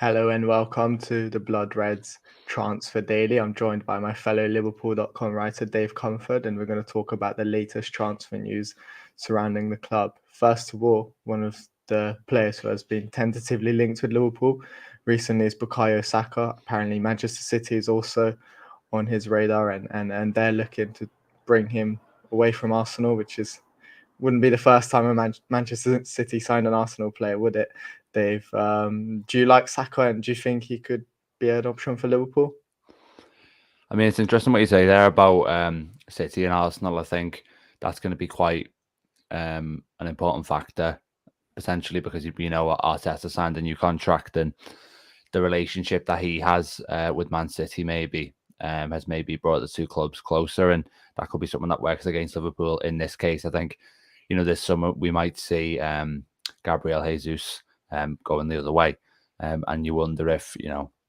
Hello and welcome to the Blood Reds Transfer Daily. I'm joined by my fellow Liverpool.com writer Dave Comerford, and we're going to talk about the latest transfer news surrounding the club. First of all, one of the players who has been tentatively linked with Liverpool recently is Bukayo Saka. Apparently, Manchester City is also on his radar, and they're looking to bring him away from Arsenal, which wouldn't be the first time a Manchester City signed an Arsenal player, would it, Dave? Do you like Saka, and do you think he could be an option for Liverpool? I mean, it's interesting what you say there about City and Arsenal. I think that's going to be quite an important factor, potentially, because Arteta signed a new contract, and the relationship that he has with Man City has maybe brought the two clubs closer, and that could be something that works against Liverpool in this case. I think, this summer we might see Gabriel Jesus going the other way, and you wonder if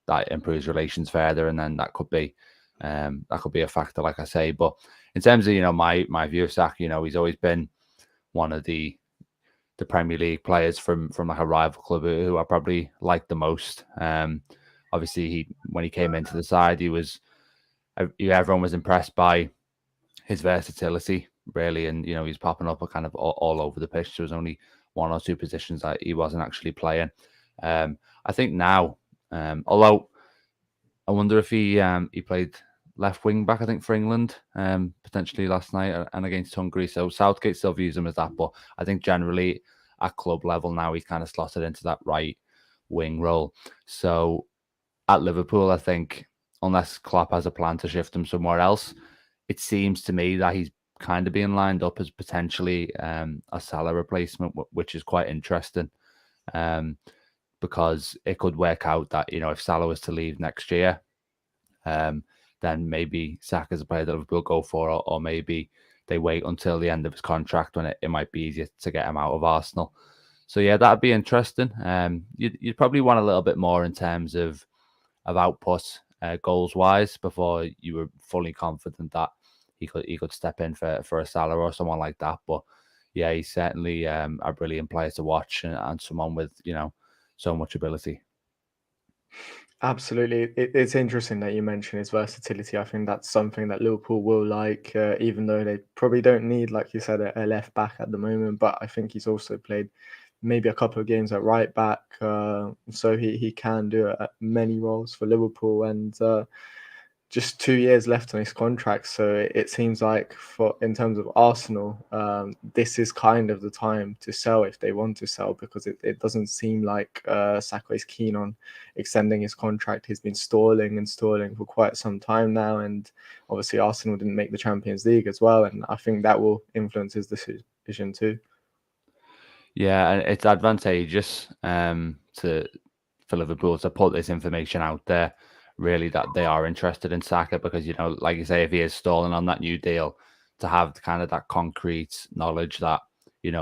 that improves relations further, and then that could be a factor, like I say. But in terms of my view of Saka, he's always been one of the Premier League players from like a rival club who I probably liked the most. Obviously, when he came into the side, everyone was impressed by his versatility, really, and he's popping up kind of all over the pitch. There was only one or two positions that he wasn't actually playing. I think now, although I wonder if he played left wing back, I think, for England, potentially last night and against Hungary. So Southgate still views him as that, but I think generally at club level now he's kind of slotted into that right wing role. So at Liverpool, I think unless Klopp has a plan to shift him somewhere else, it seems to me that he's kind of being lined up as potentially a Salah replacement, which is quite interesting. Because it could work out that, if Salah was to leave next year, then maybe Saka's a player that Liverpool go for, or maybe they wait until the end of his contract when it might be easier to get him out of Arsenal. So yeah, that'd be interesting. You'd probably want a little bit more in terms of output, goals wise, before you were fully confident that he could step in for a Salah or someone like that. But yeah, he's certainly a brilliant player to watch, and someone with so much ability. Absolutely. It's interesting that you mentioned his versatility. I think that's something that Liverpool will like, even though they probably don't need, like you said, a left back at the moment. But I think he's also played maybe a couple of games at right back, so he can do many roles for Liverpool, and just 2 years left on his contract. So it seems like, in terms of Arsenal, this is kind of the time to sell if they want to sell, because it doesn't seem like Saka is keen on extending his contract. He's been stalling and stalling for quite some time now, and obviously Arsenal didn't make the Champions League as well, and I think that will influence his decision too. Yeah, and it's advantageous for Liverpool to put this information out there, really, that they are interested in Saka, because, like you say, if he is stalling on that new deal, to have kind of that concrete knowledge that,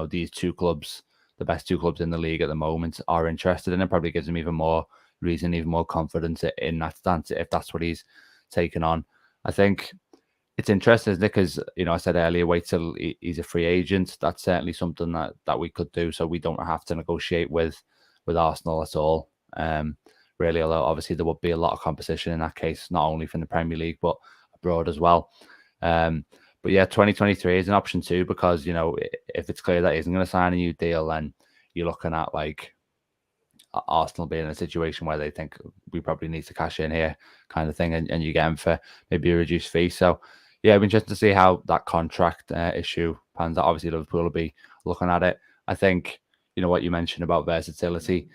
these two clubs, the best two clubs in the league at the moment, are interested in it, probably gives him even more reason, even more confidence in that stance, if that's what he's taken on. I think it's interesting, isn't it? Because, I said earlier, wait till he's a free agent. That's certainly something that we could do, so we don't have to negotiate with Arsenal at all. Really, although obviously there would be a lot of competition in that case, not only from the Premier League, but abroad as well. But yeah, 2023 is an option too, because, if it's clear that he isn't going to sign a new deal, then you're looking at like Arsenal being in a situation where they think we probably need to cash in here, kind of thing, and you get him for maybe a reduced fee. So yeah, it'll be interesting to see how that contract issue pans out. Obviously, Liverpool will be looking at it. I think, what you mentioned about versatility,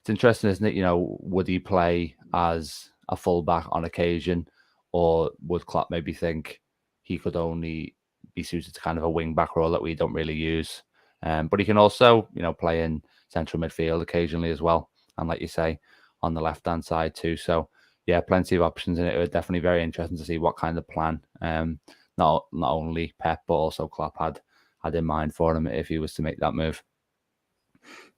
it's interesting, isn't it? Would he play as a fullback on occasion, or would Klopp maybe think he could only be suited to kind of a wing back role that we don't really use? But he can also, play in central midfield occasionally as well, and like you say, on the left hand side too. So yeah, plenty of options, and it was definitely very interesting to see what kind of plan not only Pep but also Klopp had in mind for him if he was to make that move.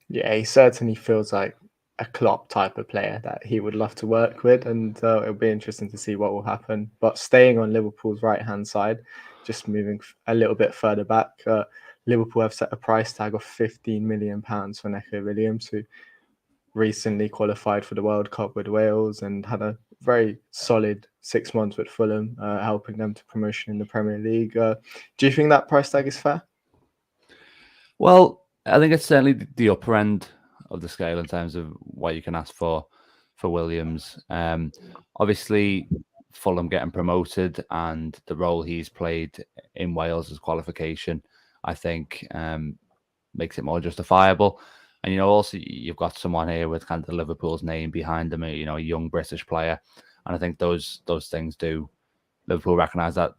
Yeah, he certainly feels like a Klopp type of player that he would love to work with, and it'll be interesting to see what will happen. But staying on Liverpool's right-hand side, just moving a little bit further back, Liverpool have set a price tag of £15 million for Neco Williams, who recently qualified for the World Cup with Wales and had a very solid 6 months with Fulham, helping them to promotion in the Premier League. Do you think that price tag is fair? Well, I think it's certainly the upper end of the scale in terms of what you can ask for Williams. Obviously, Fulham getting promoted and the role he's played in Wales as qualification, I think, makes it more justifiable. And also you've got someone here with kind of Liverpool's name behind them, a young British player, and I think those things do Liverpool recognise that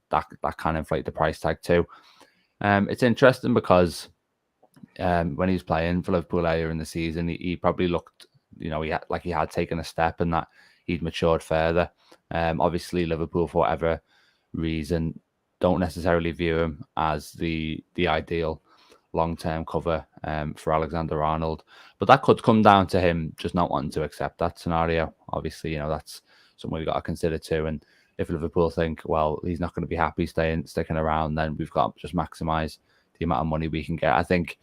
can inflate the price tag too. It's interesting because when he was playing for Liverpool earlier in the season, he probably looked, he had taken a step and that he'd matured further. Obviously, Liverpool, for whatever reason, don't necessarily view him as the ideal long-term cover for Alexander-Arnold. But that could come down to him just not wanting to accept that scenario. Obviously, that's something we've got to consider too. And if Liverpool think, well, he's not going to be happy sticking around, then we've got to just maximise the amount of money we can get. I think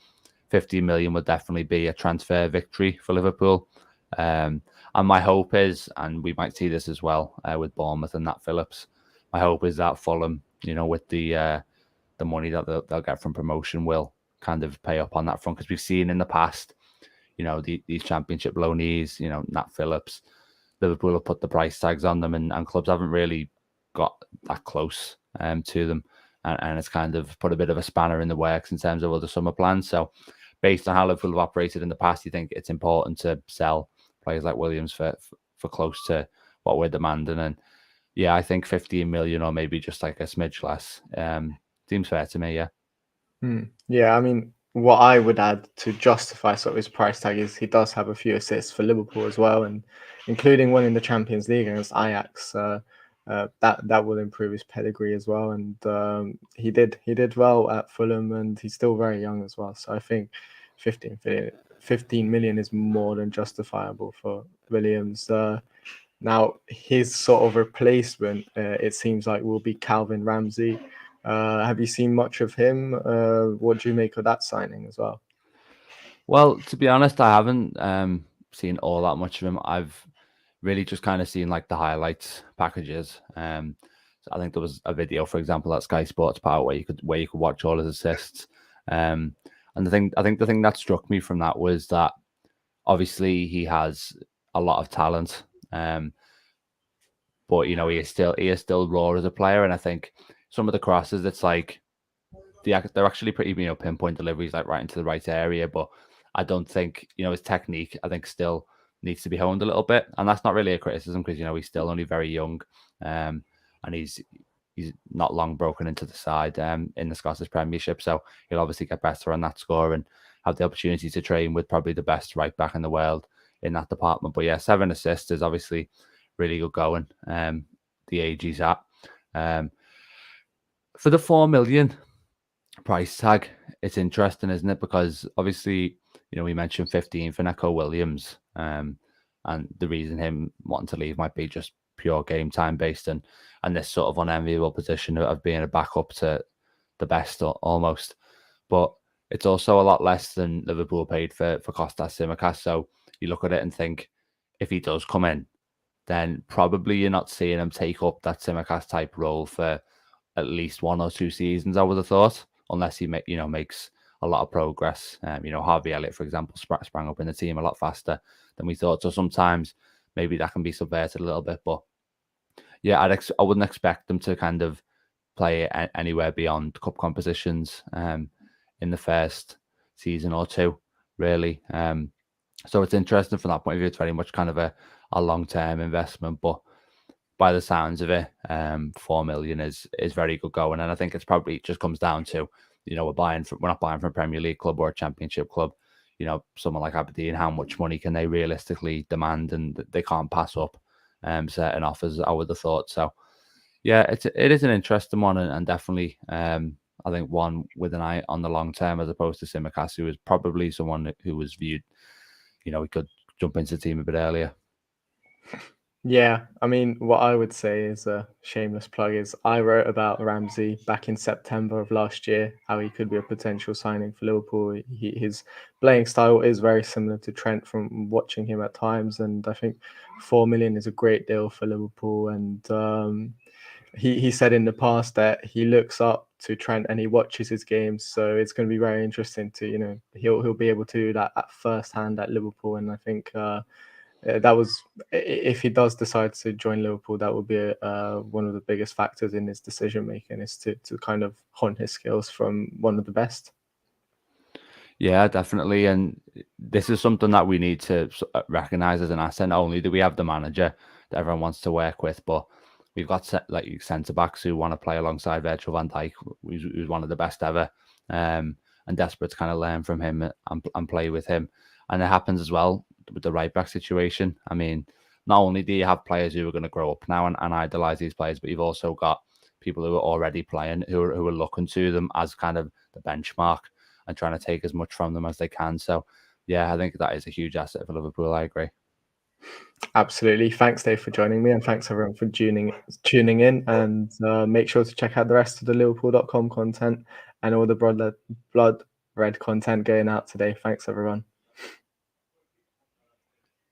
15 million would definitely be a transfer victory for Liverpool. And my hope is, and we might see this as well with Bournemouth and Nat Phillips, my hope is that Fulham, with the money that they'll get from promotion will kind of pay up on that front, because we've seen in the past, these championship loanees, Nat Phillips, Liverpool have put the price tags on them, and clubs haven't really got that close to them. And it's kind of put a bit of a spanner in the works in terms of other summer plans. So based on how Liverpool have operated in the past, you think it's important to sell players like Williams for close to what we're demanding. And yeah, I think 15 million or maybe just like a smidge less seems fair to me, yeah. Yeah, I mean, what I would add to justify sort of his price tag is he does have a few assists for Liverpool as well, and including one in the Champions League against Ajax. That will improve his pedigree as well, and he did well at Fulham, and he's still very young as well. So I think 15 million is more than justifiable for Williams. Now his sort of replacement, it seems like, will be Calvin Ramsay. Have you seen much of him? What do you make of that signing as well? Well, to be honest, I haven't seen all that much of him. I've really just kind of seen like the highlights packages. So I think there was a video, for example, at Sky Sports Power where you could watch all his assists. And I think the thing that struck me from that was that obviously he has a lot of talent, but he is still raw as a player. And I think some of the crosses, it's like they're actually pretty pinpoint deliveries, like right into the right area. But I don't think his technique, I think, still needs to be honed a little bit. And that's not really a criticism, because he's still only very young, and he's not long broken into the side in the Scottish Premiership. So he'll obviously get better on that score and have the opportunity to train with probably the best right back in the world in that department. But yeah, 7 assists is obviously really good going. The age he's at. For the 4 million price tag, it's interesting, isn't it? Because obviously, we mentioned 15 for Neco Williams, and the reason him wanting to leave might be just pure game time based, and this sort of unenviable position of being a backup to the best almost. But it's also a lot less than Liverpool paid for Kostas Tsimikas. So you look at it and think, if he does come in, then probably you're not seeing him take up that Tsimikas type role for at least 1 or 2 seasons, I would have thought, unless he makes a lot of progress. Harvey Elliott, for example, sprang up in the team a lot faster than we thought. So sometimes maybe that can be subverted a little bit. But yeah, I wouldn't expect them to kind of play anywhere beyond cup competitions in the first season or two, really. So it's interesting from that point of view. It's very much kind of a long-term investment, but by the sounds of it, 4 million is very good going. And I think it's probably just comes down to, we're not buying from a Premier League club or a Championship club. Someone like Aberdeen, how much money can they realistically demand? And they can't pass up certain offers, I would have thought. So yeah, it is an interesting one, and definitely I think one with an eye on the long term, as opposed to Tsimikas, who is probably someone who was viewed, he could jump into the team a bit earlier. Yeah, I mean, what I would say is a shameless plug is I wrote about Ramsey back in September of last year, how he could be a potential signing for Liverpool. His playing style is very similar to Trent from watching him at times, and I think 4 million is a great deal for Liverpool. And he said in the past that he looks up to Trent and he watches his games, so it's going to be very interesting to he'll be able to do that at first hand at Liverpool, and I think. That was if he does decide to join Liverpool, that would be one of the biggest factors in his decision making is to kind of hone his skills from one of the best. Yeah, definitely. And this is something that we need to recognize as an asset. Not only do we have the manager that everyone wants to work with, but we've got like centre backs who want to play alongside Virgil van Dijk, who's one of the best ever, and desperate to kind of learn from him and play with him. And it happens as well with the right back situation. I mean, not only do you have players who are going to grow up now and idolize these players, but you've also got people who are already playing who are looking to them as kind of the benchmark and trying to take as much from them as they can. So, yeah, I think that is a huge asset for Liverpool. I agree. Absolutely. Thanks, Dave, for joining me, and thanks everyone for tuning in. And make sure to check out the rest of the Liverpool.com content and all the blood red content going out today. Thanks, everyone.